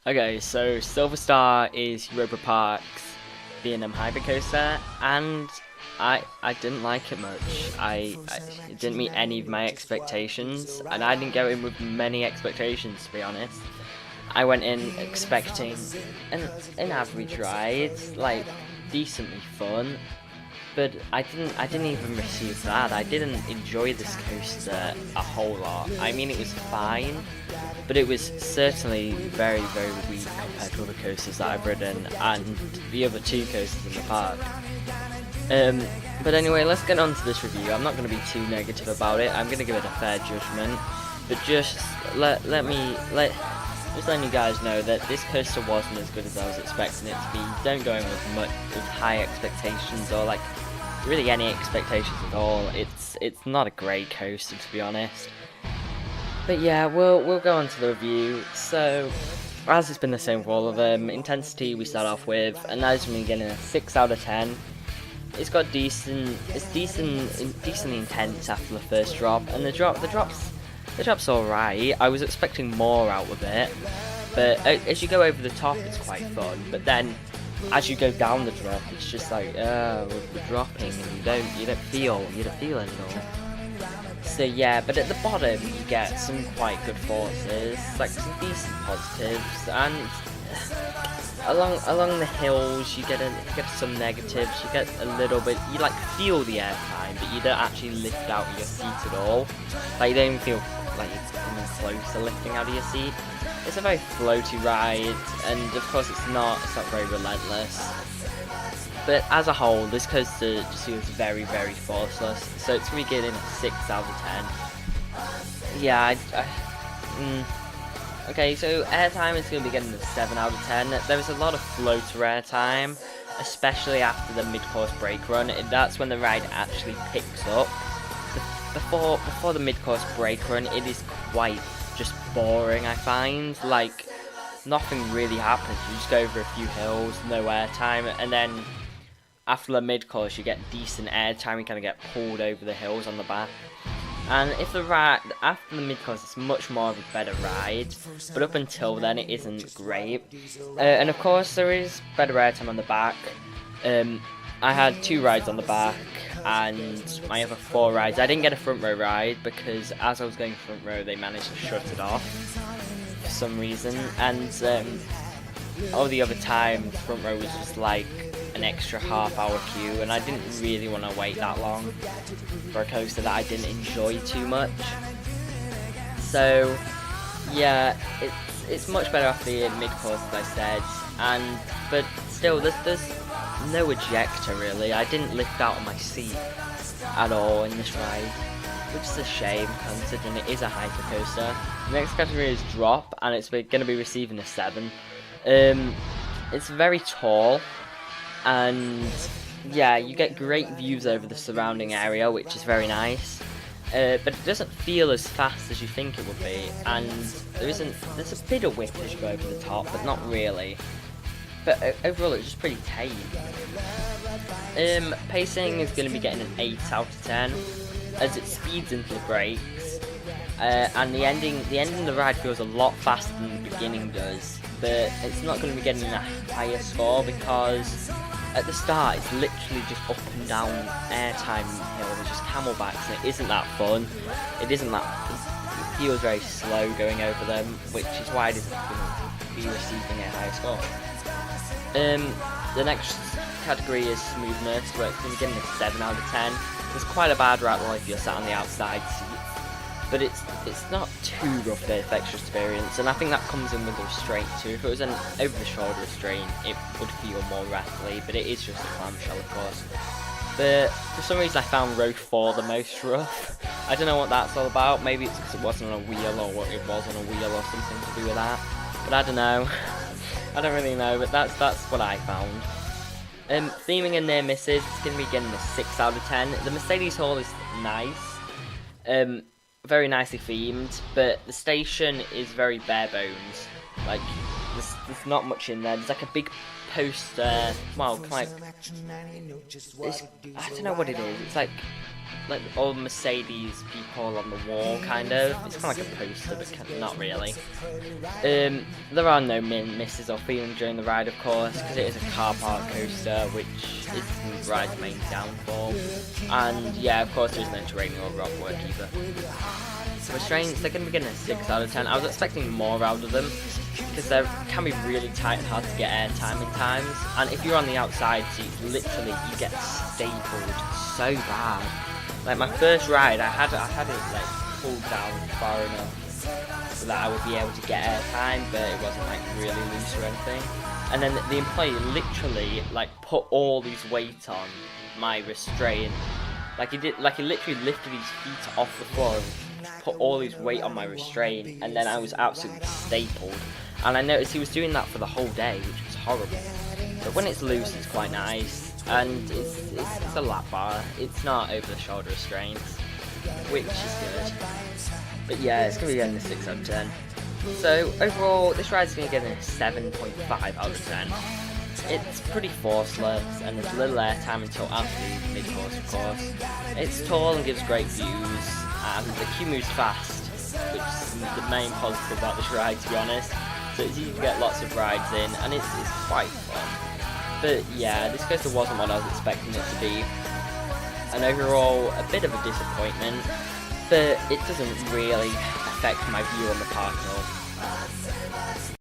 Okay, so Silver Star is Europa Park's B&M Hypercoaster, and I didn't like it much. It didn't meet any of my expectations, and I didn't go in with many expectations, to be honest. I went in expecting an average ride, like decently fun, but I didn't even receive that. I didn't enjoy this coaster a whole lot. I mean, it was fine, but it was certainly very, very weak compared to other coasters that I've ridden and the other two coasters in the park. Um, but anyway, let's get on to this review. I'm not going to be too negative about it. I'm going to give it a fair judgment, but just just letting you guys know that this coaster wasn't as good as I was expecting it to be. Don't go in with high expectations or like really any expectations at all. It's not a great coaster, to be honest. But yeah, we'll go on to the review. So, as it's been the same for all of them, intensity we start off with, and that is me getting a 6 out of 10. It's got decently intense after the first drop, and the drop's alright. I was expecting more out of it, but as you go over the top, it's quite fun. But then, as you go down the drop, it's just like, we're dropping, and you don't feel anymore. So yeah, but at the bottom you get some quite good forces, like some decent positives, and along the hills you get some negatives. You get a little bit, you like feel the airtime, but you don't actually lift out of your seat at all. Like you don't even feel like it's coming close to lifting out of your seat. It's a very floaty ride, and of course it's not very relentless. But as a whole, this coaster just feels very, very forceless. So it's me getting a 6 out of 10. Yeah, okay, so airtime is going to be getting a 7 out of 10. There was a lot of floater airtime, especially after the mid-course brake run. That's when the ride actually picks up. Before the mid-course brake run, it is quite just boring, I find. Like, nothing really happens. You just go over a few hills, no airtime, and then after the mid-course you get decent airtime. You kind of get pulled over the hills on the back. And if the ride after the mid-course, it's much more of a better ride, but up until then it isn't great. And of course there is better airtime on the back. I had 2 rides on the back, and my other 4 rides, I didn't get a front row ride because as I was going front row they managed to shut it off for some reason, and all the other time front row was just like an extra half-hour queue, and I didn't really want to wait that long for a coaster that I didn't enjoy too much. So yeah, it's much better off the mid-course, as I said, but still there's no ejector really. I didn't lift out of my seat at all in this ride, which is a shame considering it is a hypercoaster. The next category is drop, and it's going to be receiving a 7. It's very tall, and yeah, you get great views over the surrounding area, which is very nice. But it doesn't feel as fast as you think it would be, and there's a bit of whip as you go over the top, but not really. But overall, it's just pretty tame. Pacing is going to be getting an 8 out of 10, as it speeds into the brakes, and the ending of the ride feels a lot faster than the beginning does. But it's not going to be getting a higher score because at the start it's literally just up and down airtime hills, just camelbacks, and it isn't that fun. It feels very slow going over them, which is why it isn't going to be receiving a higher score. The next category is smoothness, where it's going to be getting a 7 out of 10. It's quite a bad rattle if you're sat on the outside seat, but it's not too rough that it affects your experience, and I think that comes in with the restraint too. If it was an over-the-shoulder restraint, it would feel more rattly, but it is just a clamshell, of course. But for some reason I found row 4 the most rough. I don't know what that's all about. Maybe it's because it wasn't on a wheel, or what it was on a wheel, or something to do with that. But I don't know. I don't really know, but that's what I found. Theming and near misses, it's going to be getting a 6 out of 10. The Mercedes Hall is nice. Very nicely themed, but the station is very bare bones. Like, there's not much in there. There's like a big poster, well, I don't know what it is. It's like like old Mercedes people on the wall, kind of. It's kind of like a poster, but not really. There are no misses or feelings during the ride, of course, because it is a car park coaster, which is the ride's main downfall. And yeah, of course, there is no terrain or rock work either. Restraints, they're going to be getting a 6 out of 10. I was expecting more out of them, because they can be really tight and hard to get air time in times. And if you're on the outside seats, literally, you get stapled so bad. Like my first ride, I had it like pulled down far enough so that I would be able to get air time, but it wasn't like really loose or anything. And then the employee literally like put all his weight on my restraint. Like he literally lifted his feet off the floor and put all his weight on my restraint, and then I was absolutely stapled. And I noticed he was doing that for the whole day, which was horrible. But when it's loose, it's quite nice, and it's a lap bar. It's not over-the-shoulder restraints, which is good. But yeah, it's going to be getting a 6 out of 10. So overall, this ride's going to get a 7.5 out of 10. It's pretty forceless, and there's little airtime until after the mid-course, of course. It's tall and gives great views, and the queue moves fast, which is the main positive about this ride, to be honest. So it's easy to get lots of rides in, and it's quite fun. But yeah, this coaster wasn't what I was expecting it to be. And overall, a bit of a disappointment, but it doesn't really affect my view on the park at all.